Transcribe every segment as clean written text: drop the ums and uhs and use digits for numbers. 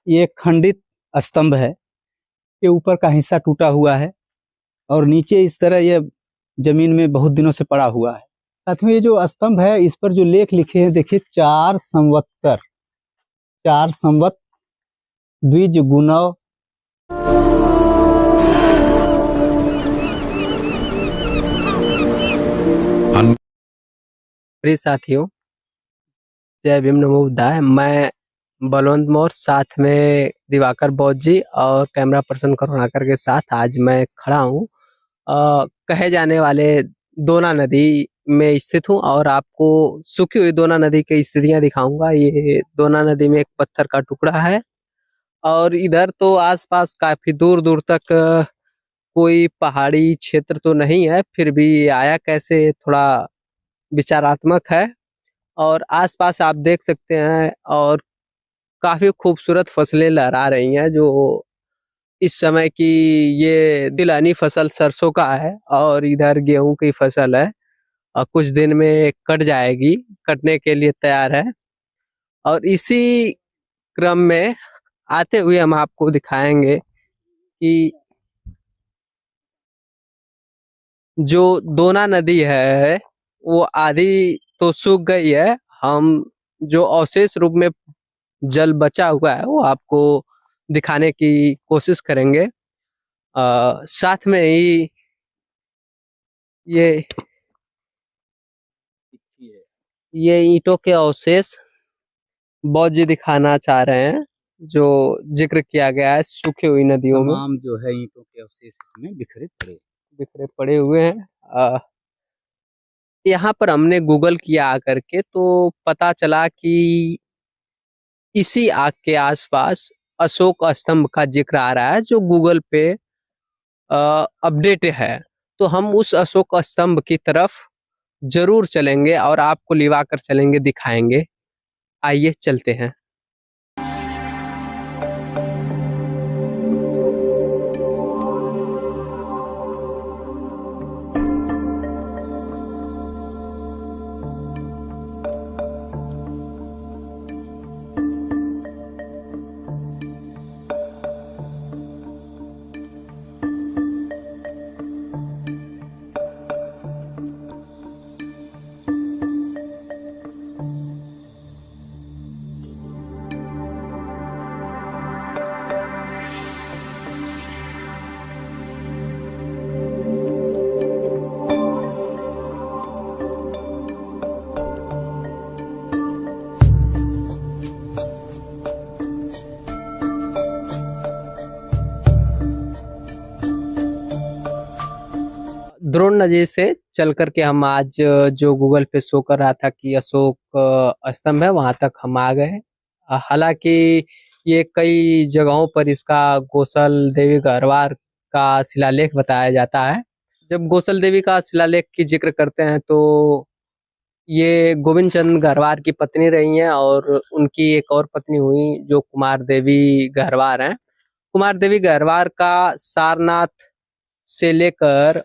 ये एक खंडित स्तंभ है। ये ऊपर का हिस्सा टूटा हुआ है और नीचे इस तरह ये जमीन में बहुत दिनों से पड़ा हुआ है। साथियों, ये जो स्तंभ है इस पर जो लेख लिखे हैं देखिए, 4 संवत द्विज गुणव। प्रिय साथियों, जय भीम, नमो बुद्धाय। मैं बलवंत मौर्य, साथ में दिवाकर बौद्ध जी और कैमरा पर्सन करुणाकर के साथ आज मैं खड़ा हूँ कहे जाने वाले दोना नदी में स्थित हूँ और आपको सूखी हुई दोना नदी की स्थितियां दिखाऊंगा। ये दोना नदी में एक पत्थर का टुकड़ा है और इधर तो आसपास काफी दूर दूर तक कोई पहाड़ी क्षेत्र तो नहीं है, फिर भी आया कैसे थोड़ा विचारात्मक है। और आसपास आप देख सकते हैं और काफी खूबसूरत फसलें लहरा रही हैं, जो इस समय की ये तिलहनी फसल सरसों का है और इधर गेहूं की फसल है और कुछ दिन में कट जाएगी, कटने के लिए तैयार है। और इसी क्रम में आते हुए हम आपको दिखाएंगे कि जो दोना नदी है वो आधी तो सूख गई है। हम जो अवशेष रूप में जल बचा हुआ है वो आपको दिखाने की कोशिश करेंगे। साथ में ही ये ईंटों के अवशेष बौद्ध जी दिखाना चाह रहे हैं, जो जिक्र किया गया है सूखी हुई नदियों में। तमाम जो है ईंटों के अवशेष इसमें बिखरे पड़े हुए हैं। यहाँ पर हमने गूगल किया आकर के तो पता चला कि इसी आग के आसपास अशोक स्तंभ का जिक्र आ रहा है, जो गूगल पे अपडेट है। तो हम उस अशोक स्तंभ की तरफ जरूर चलेंगे और आपको लिवा कर चलेंगे, दिखाएंगे। आइए चलते हैं। द्रोण नदी से चल करके हम आज जो गूगल पे शो कर रहा था कि अशोक स्तंभ है, वहां तक हम आ गए। हालांकि ये कई जगहों पर इसका गोसल देवी गहरवार का शिलालेख बताया जाता है। जब गोसल देवी का शिलालेख की जिक्र करते हैं तो ये गोविंद चंद गहरवार की पत्नी रही हैं और उनकी एक और पत्नी हुई जो कुमार देवी गहरवार हैं। कुमार देवी गहरवार का सारनाथ से लेकर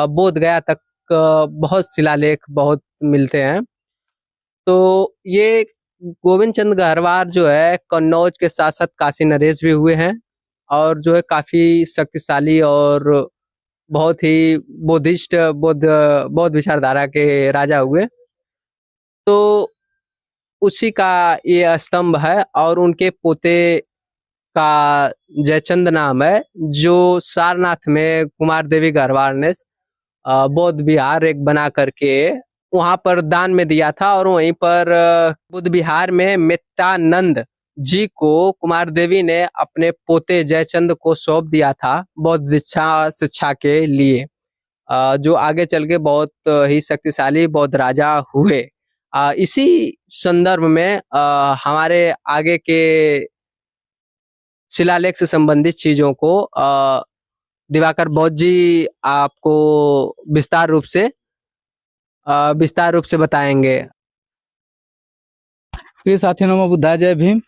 बोध गया तक बहुत शिलालेख बहुत मिलते हैं। तो ये गोविंद चंद गहरवार जो है कन्नौज के साथ साथ काशी नरेश भी हुए हैं और जो है काफी शक्तिशाली और बहुत ही बुद्धिस्ट बौद्ध विचारधारा के राजा हुए। तो उसी का ये स्तंभ है और उनके पोते का जयचंद नाम है, जो सारनाथ में कुमार देवी गहरवार ने बौद्ध विहार एक बना करके वहां पर दान में दिया था। और वहीं पर बुद्ध विहार में मित्तानंद जी को कुमार देवी ने अपने पोते जयचंद को सौंप दिया था बौद्ध दीक्षा शिक्षा के लिए, जो आगे चल के बहुत ही शक्तिशाली बौद्ध राजा हुए। इसी संदर्भ में हमारे आगे के शिलालेख से संबंधित चीजों को दिवाकर बौद्ध जी आपको विस्तार रूप से बताएंगे। प्रिय साथियों, नमो बुद्धाय, जय भीम।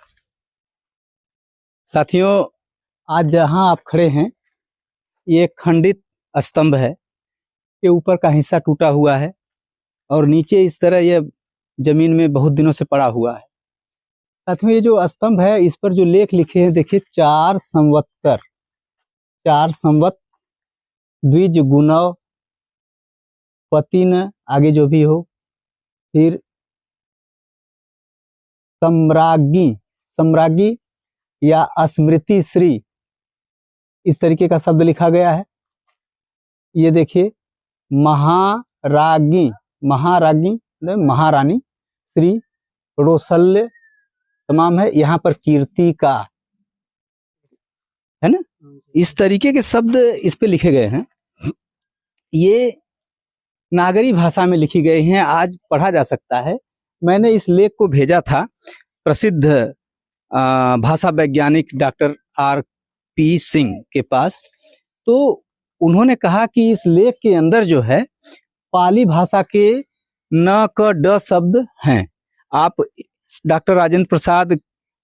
साथियों, आज जहां आप खड़े हैं ये एक खंडित स्तंभ है। ये ऊपर का हिस्सा टूटा हुआ है और नीचे इस तरह ये जमीन में बहुत दिनों से पड़ा हुआ है। साथियों ये जो स्तंभ है इस पर जो लेख लिखे हैं देखिए, 4 संवत द्विज गुणव पतिन, आगे जो भी हो, फिर सम्राज्ञी या स्मृति श्री, इस तरीके का शब्द लिखा गया है। ये देखिए महारानी श्री रोसल्य तमाम है, यहाँ पर कीर्ति का है ना, इस तरीके के शब्द इस पे लिखे गए हैं। ये नागरी भाषा में लिखी गई हैं, आज पढ़ा जा सकता है। मैंने इस लेख को भेजा था प्रसिद्ध भाषा वैज्ञानिक डॉक्टर R.P. सिंह के पास, तो उन्होंने कहा कि इस लेख के अंदर जो है पाली भाषा के न क ड शब्द हैं। आप डॉक्टर राजेंद्र प्रसाद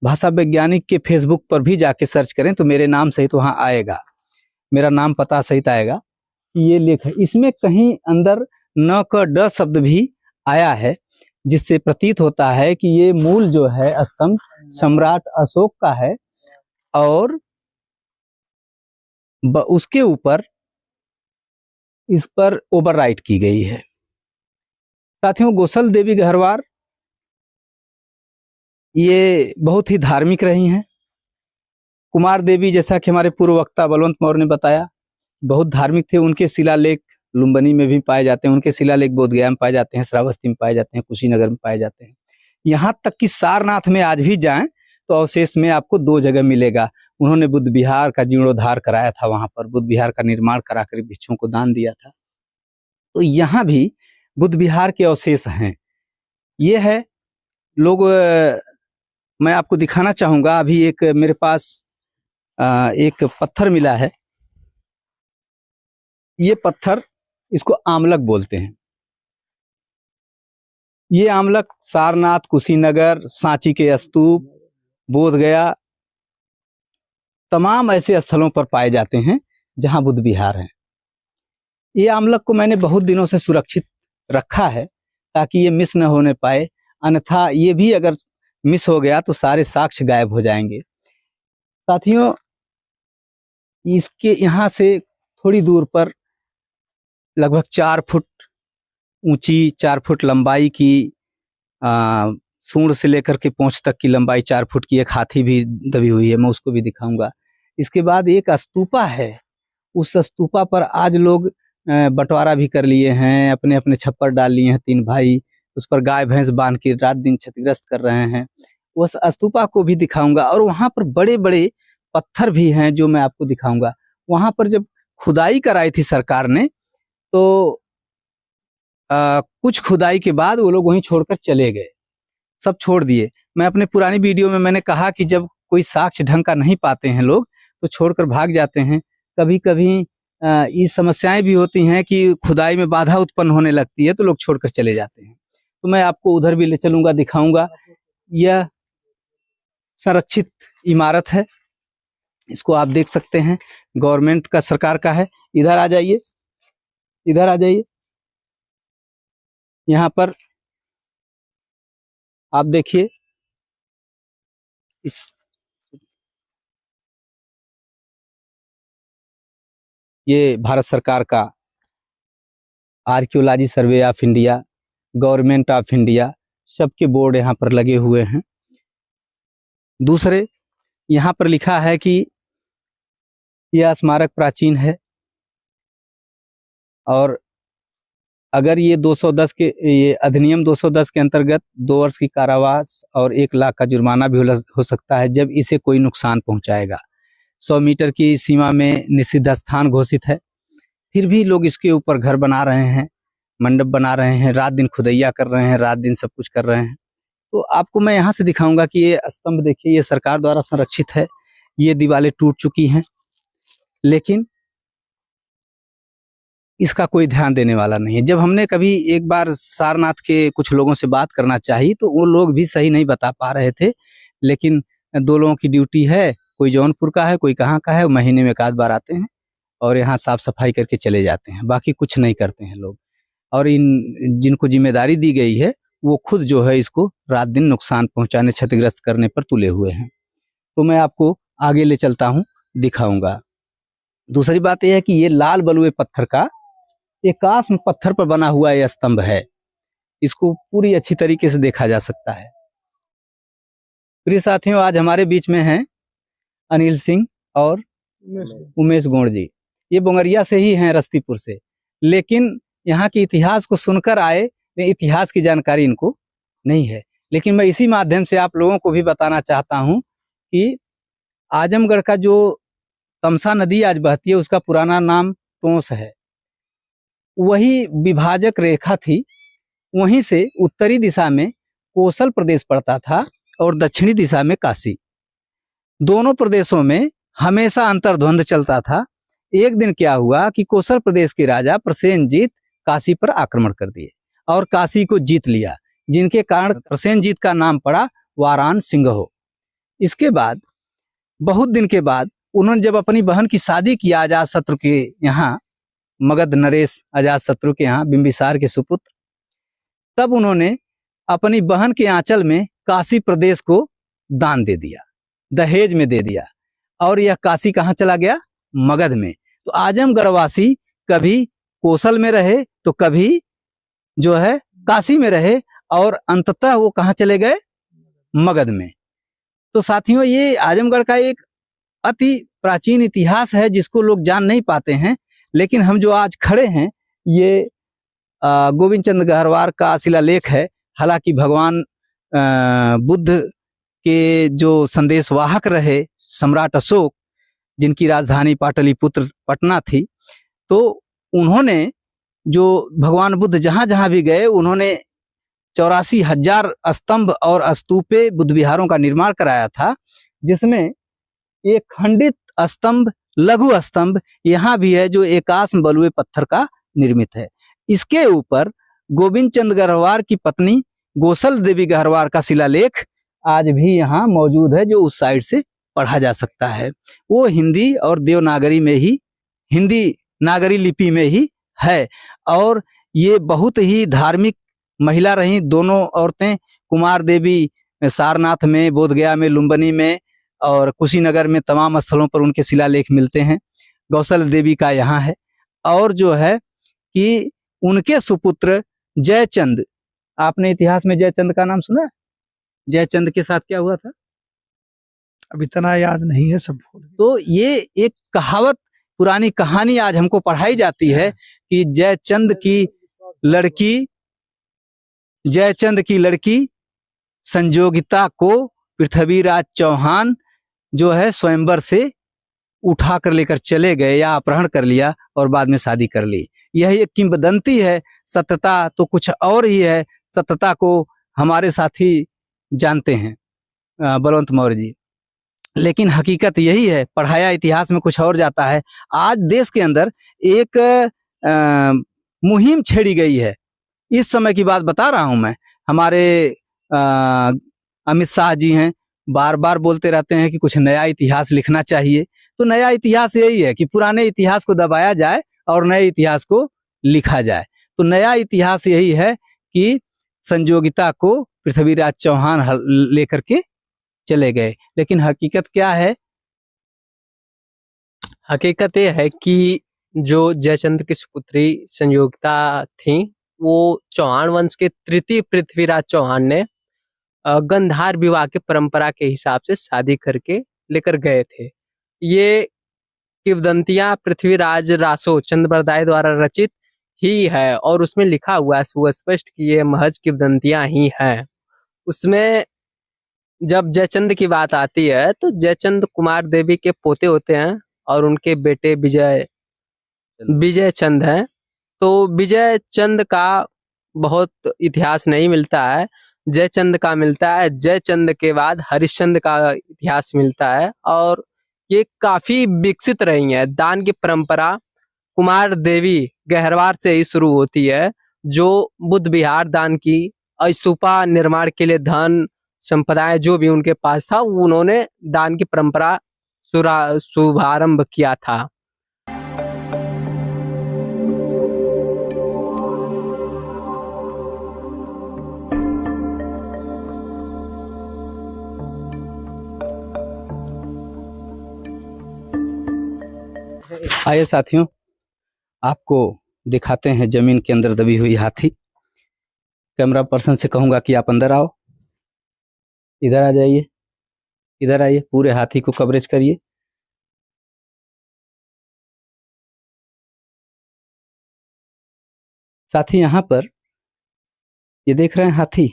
भाषा वैज्ञानिक के फेसबुक पर भी जाके सर्च करें तो मेरे नाम सहित वहां आएगा, मेरा नाम पता सहित आएगा कि ये लेख है। इसमें कहीं अंदर न क ड शब्द भी आया है, जिससे प्रतीत होता है कि ये मूल जो है स्तंभ सम्राट अशोक का है और उसके ऊपर इस पर ओवरराइट की गई है। साथियों गोसल देवी गहरवार ये बहुत ही धार्मिक रही हैं। कुमार देवी, जैसा कि हमारे पूर्व वक्ता बलवंत मौर्य ने बताया, बहुत धार्मिक थे। उनके शिलालेख लुम्बिनी में भी पाए जाते हैं, उनके शिलालेख बोधगया में पाए जाते हैं, श्रावस्ती में पाए जाते हैं, कुशीनगर में पाए जाते हैं। यहाँ तक कि सारनाथ में आज भी जाएं तो अवशेष में आपको 2 जगह मिलेगा। उन्होंने बुद्ध विहार का जीर्णोद्धार कराया था, वहां पर बुद्ध विहार का निर्माण कराकर भिक्षुओं को दान दिया था। तो यहाँ भी बुद्ध विहार के अवशेष हैं। ये है लोग, मैं आपको दिखाना चाहूंगा। अभी एक मेरे पास एक पत्थर मिला है। ये पत्थर, इसको आमलक बोलते हैं। ये आमलक सारनाथ, कुशीनगर, सांची के स्तूप, बोधगया, तमाम ऐसे स्थलों पर पाए जाते हैं जहां बुद्ध विहार है। ये आमलक को मैंने बहुत दिनों से सुरक्षित रखा है ताकि ये मिस न होने पाए, अन्यथा ये भी अगर मिस हो गया तो सारे साक्ष्य गायब हो जाएंगे। साथियों इसके यहाँ से थोड़ी दूर पर लगभग 4 फुट ऊंची, 4 फुट लंबाई की, सूंड से लेकर के पूंछ तक की लंबाई 4 फुट की एक हाथी भी दबी हुई है, मैं उसको भी दिखाऊंगा। इसके बाद एक स्तूपा है, उस स्तूपा पर आज लोग बंटवारा भी कर लिए हैं, अपने अपने छप्पर डाल लिए हैं 3 भाई, उस पर गाय भैंस बांध के रात दिन क्षतिग्रस्त कर रहे हैं। उस स्तूपा को भी दिखाऊंगा और वहां पर बड़े बड़े पत्थर भी हैं जो मैं आपको दिखाऊंगा। वहां पर जब खुदाई कराई थी सरकार ने तो कुछ खुदाई के बाद वो लोग वहीं छोड़कर चले गए, सब छोड़ दिए। मैं अपने पुरानी वीडियो में मैंने कहा कि जब कोई साक्ष्य ढंग का नहीं पाते हैं लोग तो छोड़कर भाग जाते हैं। कभी कभी ये समस्याएं भी होती हैं कि खुदाई में बाधा उत्पन्न होने लगती है तो लोग छोड़कर चले जाते हैं। तो मैं आपको उधर भी ले चलूंगा, दिखाऊंगा। यह संरक्षित इमारत है, इसको आप देख सकते हैं, गवर्नमेंट का, सरकार का है। इधर आ जाइए, इधर आ जाइए। यहाँ पर आप देखिए, इस ये भारत सरकार का archaeology survey of India, government of India, सबके बोर्ड यहाँ पर लगे हुए हैं। दूसरे यहाँ पर लिखा है कि यह स्मारक प्राचीन है और अगर ये 210 के, ये अधिनियम 210 के अंतर्गत 2 वर्ष की कारावास और 1 लाख का जुर्माना भी हो सकता है जब इसे कोई नुकसान पहुंचाएगा। 100 मीटर की सीमा में निषिद्ध स्थान घोषित है, फिर भी लोग इसके ऊपर घर बना रहे हैं, मंडप बना रहे हैं, रात दिन खुदैया कर रहे हैं, रात दिन सब कुछ कर रहे हैं। तो आपको मैं यहाँ से दिखाऊंगा कि ये स्तंभ देखिए, ये सरकार द्वारा संरक्षित है। ये दीवारें टूट चुकी हैं लेकिन इसका कोई ध्यान देने वाला नहीं है। जब हमने कभी एक बार सारनाथ के कुछ लोगों से बात करना चाहिए तो वो लोग भी सही नहीं बता पा रहे थे, लेकिन 2 लोगों की ड्यूटी है, कोई जौनपुर का है, कोई कहाँ का है, महीने में 1 बार आते हैं और यहाँ साफ सफाई करके चले जाते हैं, बाकी कुछ नहीं करते हैं लोग। और इन जिनको जिम्मेदारी दी गई है वो खुद जो है इसको रात दिन नुकसान पहुंचाने, क्षतिग्रस्त करने पर तुले हुए हैं। तो मैं आपको आगे ले चलता हूं, दिखाऊंगा। दूसरी बात यह है कि ये लाल बलुए पत्थर का एकाश पत्थर पर बना हुआ यह स्तंभ है। इसको पूरी अच्छी तरीके से देखा जा सकता है। प्रिय साथियों, आज हमारे बीच में हैं अनिल सिंह और उमेश गोंड जी। ये बोंगरिया से ही हैं, रस्तीपुर से, लेकिन यहाँ के इतिहास को सुनकर आए, इतिहास की जानकारी इनको नहीं है। लेकिन मैं इसी माध्यम से आप लोगों को भी बताना चाहता हूँ कि आजमगढ़ का जो तमसा नदी आज बहती है उसका पुराना नाम टोंस है। वही विभाजक रेखा थी। वहीं से उत्तरी दिशा में कोसल प्रदेश पड़ता था और दक्षिणी दिशा में काशी। दोनों प्रदेशों में हमेशा अंतर्द्वंद चलता था। एक दिन क्या हुआ कि कोसल प्रदेश के राजा प्रसेनजीत काशी पर आक्रमण कर दिए और काशी को जीत लिया, जिनके कारण प्रसेनजीत का नाम पड़ा वारान सिंह। इसके बाद बहुत दिन के बाद उन्होंने जब अपनी बहन की शादी किया अजातशत्रु के यहाँ, मगध नरेश अजातशत्रु के यहाँ, बिंबिसार के सुपुत्र, तब उन्होंने अपनी बहन के आंचल में काशी प्रदेश को दान दे दिया, दहेज में दे दिया। और यह काशी कहाँ चला गया? मगध में। तो आजमगढ़वासी कभी कोसल में रहे तो कभी जो है काशी में रहे और अंततः वो कहाँ चले गए? मगध में। तो साथियों, ये आजमगढ़ का एक अति प्राचीन इतिहास है जिसको लोग जान नहीं पाते हैं। लेकिन हम जो आज खड़े हैं ये गोविंद चंद्र गहरवार का शिलालेख है। हालांकि भगवान बुद्ध के जो संदेशवाहक रहे सम्राट अशोक, जिनकी राजधानी पाटलिपुत्र पटना थी, तो उन्होंने जो भगवान बुद्ध जहाँ जहाँ भी गए उन्होंने 84,000 स्तंभ और स्तूपे बुद्ध विहारों का निर्माण कराया था, जिसमें एक खंडित स्तंभ, लघु स्तंभ यहाँ भी है जो एकाश बलुए पत्थर का निर्मित है। इसके ऊपर गोविंद चंद्र गहरवार की पत्नी गोसल देवी गहरवार का शिलालेख आज भी यहाँ मौजूद है, जो उस साइड से पढ़ा जा सकता है। वो हिंदी और देवनागरी में ही, हिंदी नागरी लिपि में ही है। और ये बहुत ही धार्मिक महिला रही दोनों औरतें। कुमार देवी सारनाथ में, बोधगया में, लुम्बिनी में और कुशीनगर में तमाम स्थलों पर उनके शिलालेख मिलते हैं। गौसल देवी का यहाँ है। और जो है कि उनके सुपुत्र जयचंद, आपने इतिहास में जयचंद का नाम सुना है? जयचंद के साथ क्या हुआ था? अब इतना याद नहीं है, सब भूल गए। तो ये एक कहावत, पुरानी कहानी आज हमको पढ़ाई जाती है कि जयचंद की लड़की संजोगिता को पृथ्वीराज चौहान जो है स्वयंवर से उठा कर लेकर चले गए या अपहरण कर लिया और बाद में शादी कर ली। यह एक किंवदंती है। सत्यता तो कुछ और ही है। सत्यता को हमारे साथी जानते हैं, बलवंत मौर्य जी, लेकिन हकीकत यही है। पढ़ाया इतिहास में कुछ और जाता है। आज देश के अंदर एक मुहिम छेड़ी गई है। इस समय की बात बता रहा हूं मैं। हमारे अमित शाह जी हैं, बार बार बोलते रहते हैं कि कुछ नया इतिहास लिखना चाहिए। तो नया इतिहास यही है कि पुराने इतिहास को दबाया जाए और नए इतिहास को लिखा जाए। तो नया इतिहास यही है कि संजोगिता को पृथ्वीराज चौहान लेकर के चले गए। लेकिन हकीकत क्या है? हकीकत ये है कि जो जयचंद की सुपुत्री संयोगिता थी, वो चौहान वंश के तृतीय पृथ्वीराज चौहान ने गंधार विवाह के परंपरा के हिसाब से शादी करके लेकर गए थे। ये किंवदंतियां पृथ्वीराज रासो चंद्रबरदाई द्वारा रचित ही है और उसमें लिखा हुआ है सुस्पष्ट कि ये महज किंवदंतियां ही हैं। उसमें जब जयचंद की बात आती है तो जयचंद कुमार देवी के पोते होते हैं और उनके बेटे विजय चंद हैं। तो विजय चंद का बहुत इतिहास नहीं मिलता है, जयचंद का मिलता है। जयचंद के बाद हरिश्चंद का इतिहास मिलता है और ये काफी विकसित रही है। दान की परंपरा कुमार देवी गहरवार से ही शुरू होती है, जो बुद्ध विहार दान की, स्तूपा निर्माण के लिए धन संपदाएं जो भी उनके पास था, उन्होंने दान की परंपरा शुभारंभ किया था। आइए साथियों, आपको दिखाते हैं जमीन के अंदर दबी हुई हाथी। कैमरा पर्सन से कहूंगा कि आप अंदर आओ, इधर आ जाइए, इधर आइए, पूरे हाथी को कवरेज करिए। साथी यहाँ पर ये देख रहे हैं हाथी,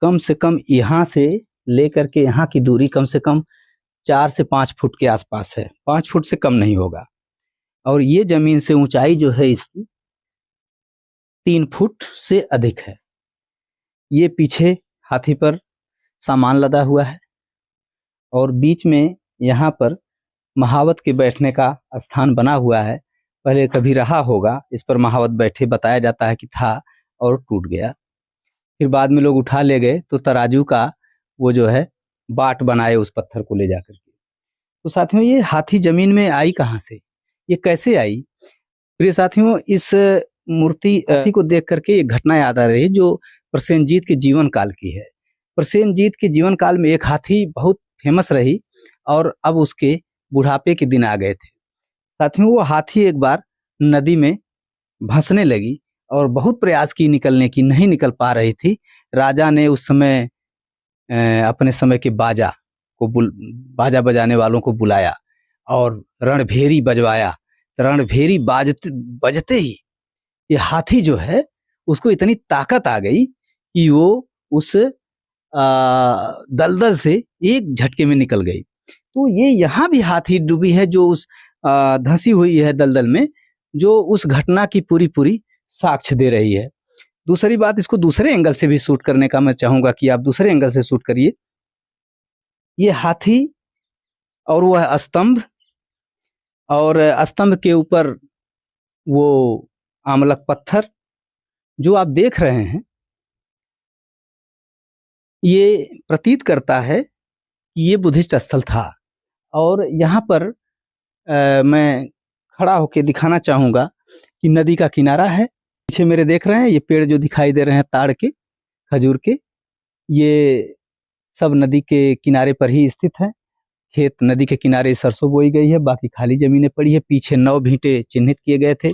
कम से कम यहाँ से लेकर के यहाँ की दूरी कम से कम 4 से 5 फुट के आसपास है, 5 फुट से कम नहीं होगा। और ये जमीन से ऊंचाई जो है इसकी 3 फुट से अधिक है। ये पीछे हाथी पर सामान लदा हुआ है और बीच में यहाँ पर महावत के बैठने का स्थान बना हुआ है। पहले कभी रहा होगा, इस पर महावत बैठे, बताया जाता है कि था और टूट गया। फिर बाद में लोग उठा ले गए तो तराजू का वो जो है बाट बनाए उस पत्थर को ले जाकर के। तो साथियों, ये हाथी जमीन में आई कहाँ से, ये कैसे आई? प्रिय साथियों, इस मूर्ति हाथी को देख करके एक घटना याद आ रही है जो प्रसेनजीत के जीवन काल की है। प्रसेनजीत के जीवन काल में एक हाथी बहुत फेमस रही और अब उसके बुढ़ापे के दिन आ गए थे। साथियों, वो हाथी एक बार नदी में भंसने लगी और बहुत प्रयास की निकलने की, नहीं निकल पा रही थी। राजा ने उस समय अपने समय के बाजा बजाने वालों को बुलाया और रणभेरी बजवाया। रणभेरी बजते ही ये हाथी जो है उसको इतनी ताकत आ गई कि वो उस दलदल से एक झटके में निकल गई। तो ये यहाँ भी हाथी डूबी है जो उस धंसी हुई है दलदल में, जो उस घटना की पूरी पूरी साक्ष्य दे रही है। दूसरी बात, इसको दूसरे एंगल से भी शूट करने का मैं चाहूंगा कि आप दूसरे एंगल से शूट करिए। ये हाथी और वह स्तंभ, और स्तंभ के ऊपर वो आमलक पत्थर जो आप देख रहे हैं, ये प्रतीत करता है कि ये बुद्धिस्ट स्थल था। और यहाँ पर मैं खड़ा होकर दिखाना चाहूंगा कि नदी का किनारा है। पीछे मेरे देख रहे हैं ये पेड़ जो दिखाई दे रहे हैं ताड़ के, खजूर के, ये सब नदी के किनारे पर ही स्थित है। खेत नदी के किनारे सरसों बोई गई है, बाकी खाली जमीनें पड़ी है। पीछे 9 भीटे चिन्हित किए गए थे।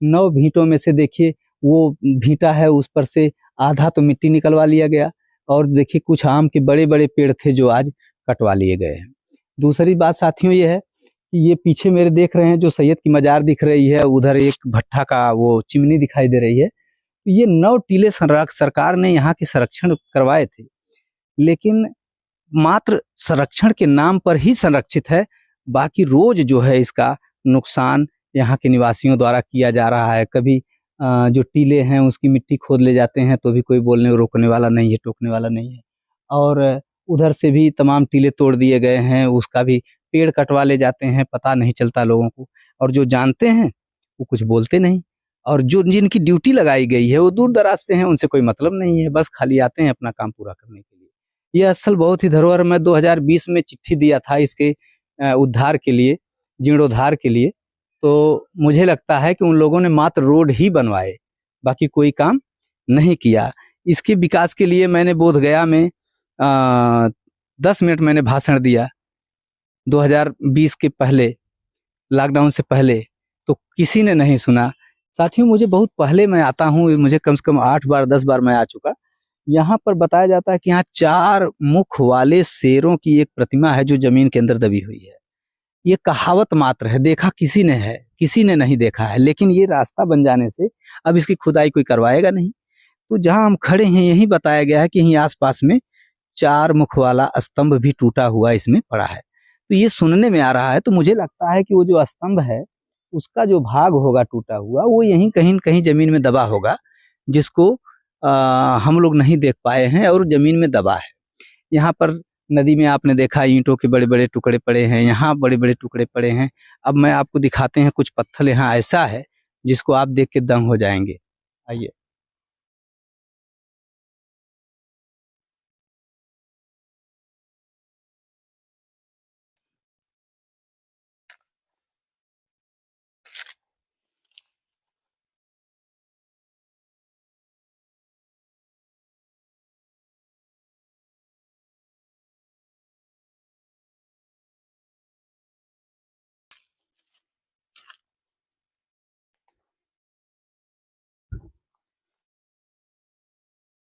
9 भीटों में से देखिए वो भीटा है, उस पर से आधा तो मिट्टी निकलवा लिया गया और देखिए कुछ आम के बड़े बड़े पेड़ थे जो आज कटवा लिए गए हैं। दूसरी बात साथियों ये है कि ये पीछे मेरे देख रहे हैं जो सैयद की मजार दिख रही है, उधर एक भट्ठा का वो चिमनी दिखाई दे रही है। ये 9 टीले सरकार ने यहाँ के संरक्षण करवाए थे, लेकिन मात्र संरक्षण के नाम पर ही संरक्षित है। बाकी रोज जो है इसका नुकसान यहाँ के निवासियों द्वारा किया जा रहा है। कभी जो टीले हैं उसकी मिट्टी खोद ले जाते हैं तो भी कोई बोलने रोकने वाला नहीं है, टोकने वाला नहीं है। और उधर से भी तमाम टीले तोड़ दिए गए हैं, उसका भी पेड़ कटवा ले जाते हैं, पता नहीं चलता लोगों को। और जो जानते हैं वो कुछ बोलते नहीं, और जो जिनकी ड्यूटी लगाई गई है वो दूर दराज से हैं, उनसे कोई मतलब नहीं है, बस खाली आते हैं अपना काम पूरा करने के लिए। यह स्थल बहुत ही धरोहर, मैं 2020 में चिट्ठी दिया था इसके उद्धार के लिए, जीर्णोद्धार के लिए। तो मुझे लगता है कि उन लोगों ने मात्र रोड ही बनवाए, बाकी कोई काम नहीं किया। इसके विकास के लिए मैंने बोधगया में 10 मिनट मैंने भाषण दिया 2020 के पहले, लॉकडाउन से पहले, तो किसी ने नहीं सुना। साथियों, मुझे बहुत पहले मैं आता हूँ, मुझे कम से कम 8 बार 10 बार मैं आ चुका। यहाँ पर बताया जाता है कि यहाँ 4 मुख वाले शेरों की एक प्रतिमा है जो जमीन के अंदर दबी हुई है। ये कहावत मात्र है, देखा किसी ने है, किसी ने नहीं देखा है। लेकिन ये रास्ता बन जाने से अब इसकी खुदाई कोई करवाएगा नहीं। तो जहाँ हम खड़े हैं यही बताया गया है कि यहीं आसपास में 4 मुख वाला स्तंभ भी टूटा हुआ इसमें पड़ा है। तो ये सुनने में आ रहा है, तो मुझे लगता है कि वो जो स्तंभ है उसका जो भाग होगा टूटा हुआ वो यहीं कहीं कहीं जमीन में दबा होगा, जिसको हम लोग नहीं देख पाए हैं और जमीन में दबा है। यहाँ पर नदी में आपने देखा ईंटों के बड़े बड़े टुकड़े पड़े हैं, यहाँ बड़े बड़े टुकड़े पड़े हैं। अब मैं आपको दिखाते हैं कुछ पत्थर यहाँ ऐसा है जिसको आप देख के दंग हो जाएंगे। आइए।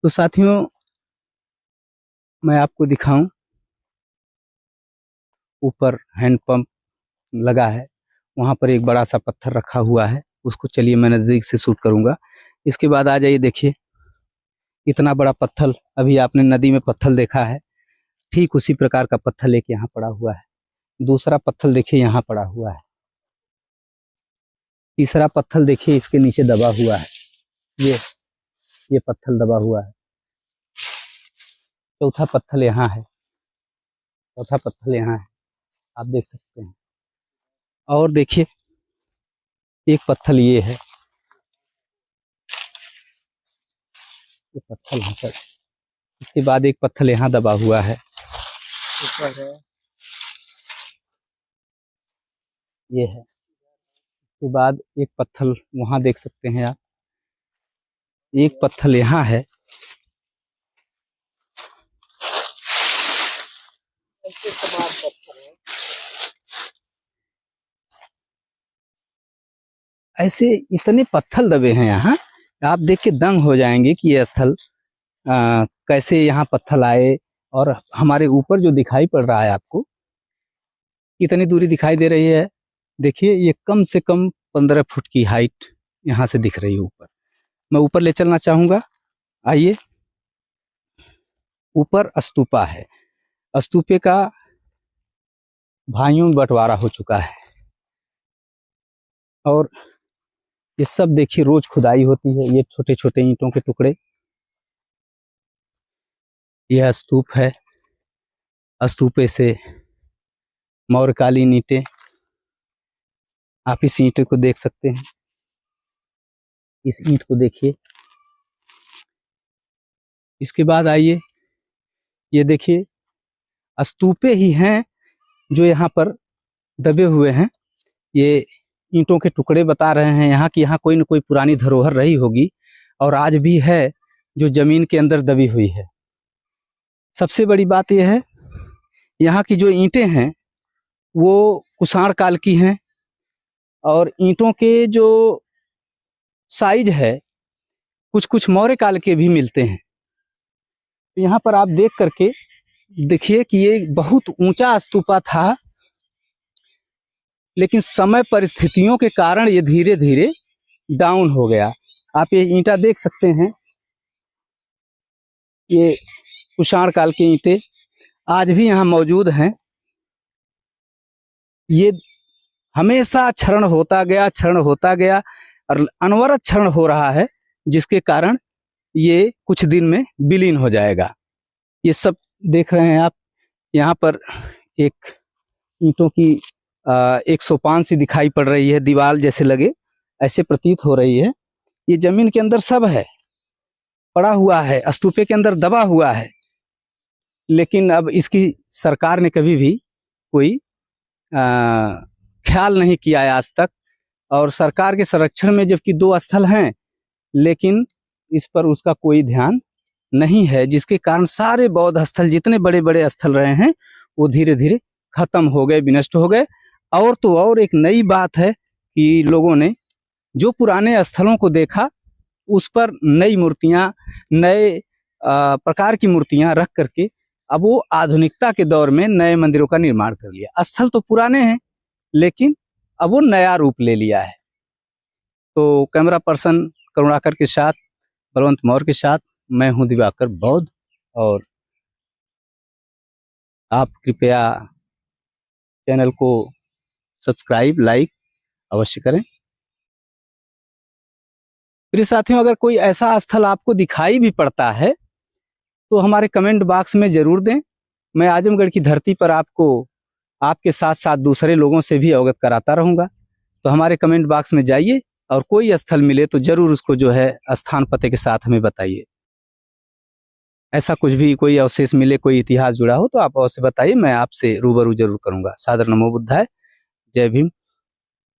तो साथियों, मैं आपको दिखाऊं, ऊपर हैंडपंप लगा है, वहां पर एक बड़ा सा पत्थर रखा हुआ है, उसको चलिए मैं नजदीक से शूट करूंगा। इसके बाद आ जाइए, देखिए इतना बड़ा पत्थर, अभी आपने नदी में पत्थर देखा है, ठीक उसी प्रकार का पत्थर एक यहाँ पड़ा हुआ है। दूसरा पत्थर देखिए यहाँ पड़ा हुआ है। तीसरा पत्थर देखिए इसके नीचे दबा हुआ है, ये पत्थर दबा हुआ है। चौथा पत्थर यहाँ है, चौथा पत्थर यहाँ है, आप देख सकते हैं। और देखिए एक पत्थर ये है, ये पत्थर यहाँ पर। इसके बाद एक पत्थर यहाँ दबा हुआ है, ये है। इसके बाद एक पत्थर वहां देख सकते हैं आप, एक पत्थर यहाँ है। ऐसे इतने पत्थर दबे हैं यहाँ, आप देख के दंग हो जाएंगे कि ये स्थल कैसे यहाँ पत्थर आए। और हमारे ऊपर जो दिखाई पड़ रहा है आपको, कितनी दूरी दिखाई दे रही है, देखिए ये कम से कम 15 फुट की हाइट यहाँ से दिख रही है ऊपर। मैं ऊपर ले चलना चाहूँगा, आइए। ऊपर स्तूपा है, स्तूपे का भाइयों में बंटवारा हो चुका है, और ये सब देखिए रोज खुदाई होती है। ये छोटे छोटे ईंटों के टुकड़े, यह स्तूप है। स्तूपे से मौर्यकालीन ईंटें, आप इस ईंट को देख सकते हैं, इस ईंट को देखिए। इसके बाद आइए, ये देखिए स्तूपे ही हैं जो यहाँ पर दबे हुए हैं। ये ईंटों के टुकड़े बता रहे हैं यहाँ की, यहाँ कोई न कोई पुरानी धरोहर रही होगी और आज भी है, जो जमीन के अंदर दबी हुई है। सबसे बड़ी बात यह है, यहाँ की जो ईंटें हैं वो कुषाण काल की हैं, और ईंटों के जो साइज है कुछ कुछ मौर्य काल के भी मिलते हैं। यहाँ पर आप देख करके देखिए कि ये बहुत ऊंचा स्तूपा था, लेकिन समय परिस्थितियों के कारण ये धीरे धीरे डाउन हो गया। आप ये ईंटा देख सकते हैं, ये कुषाण काल की ईंटें आज भी यहाँ मौजूद हैं। ये हमेशा क्षरण होता गया और अनवरत क्षरण हो रहा है, जिसके कारण ये कुछ दिन में विलीन हो जाएगा। ये सब देख रहे हैं आप, यहाँ पर एक ईंटों की एक सोपान सी दिखाई पड़ रही है, दीवार जैसे लगे ऐसे प्रतीत हो रही है। ये जमीन के अंदर सब है, पड़ा हुआ है, स्तूपे के अंदर दबा हुआ है, लेकिन अब इसकी सरकार ने कभी भी कोई ख्याल नहीं किया है आज तक। और सरकार के संरक्षण में जबकि 2 स्थल हैं, लेकिन इस पर उसका कोई ध्यान नहीं है, जिसके कारण सारे बौद्ध स्थल जितने बड़े बड़े स्थल रहे हैं वो धीरे धीरे खत्म हो गए, विनष्ट हो गए। और तो और एक नई बात है कि लोगों ने जो पुराने स्थलों को देखा उस पर नई मूर्तियां, नए प्रकार की मूर्तियां रख करके अब वो आधुनिकता के दौर में नए मंदिरों का निर्माण कर लिया। स्थल तो पुराने हैं, लेकिन अब वो नया रूप ले लिया है। तो कैमरा पर्सन करुणाकर के साथ, बलवंत मौर्य के साथ मैं हूं दिवाकर बौद्ध, और आप कृपया चैनल को सब्सक्राइब, लाइक अवश्य करें। प्रिय साथियों, अगर कोई ऐसा स्थल आपको दिखाई भी पड़ता है तो हमारे कमेंट बॉक्स में जरूर दें। मैं आजमगढ़ की धरती पर आपको आपके साथ साथ दूसरे लोगों से भी अवगत कराता रहूँगा। तो हमारे कमेंट बॉक्स में जाइए और कोई स्थल मिले तो जरूर उसको जो है स्थान पते के साथ हमें बताइए। ऐसा कुछ भी कोई अवशेष मिले, कोई इतिहास जुड़ा हो तो आप अवश्य बताइए, मैं आपसे रूबरू जरूर करूँगा। सादर नमो बुद्धाय। जय भीम,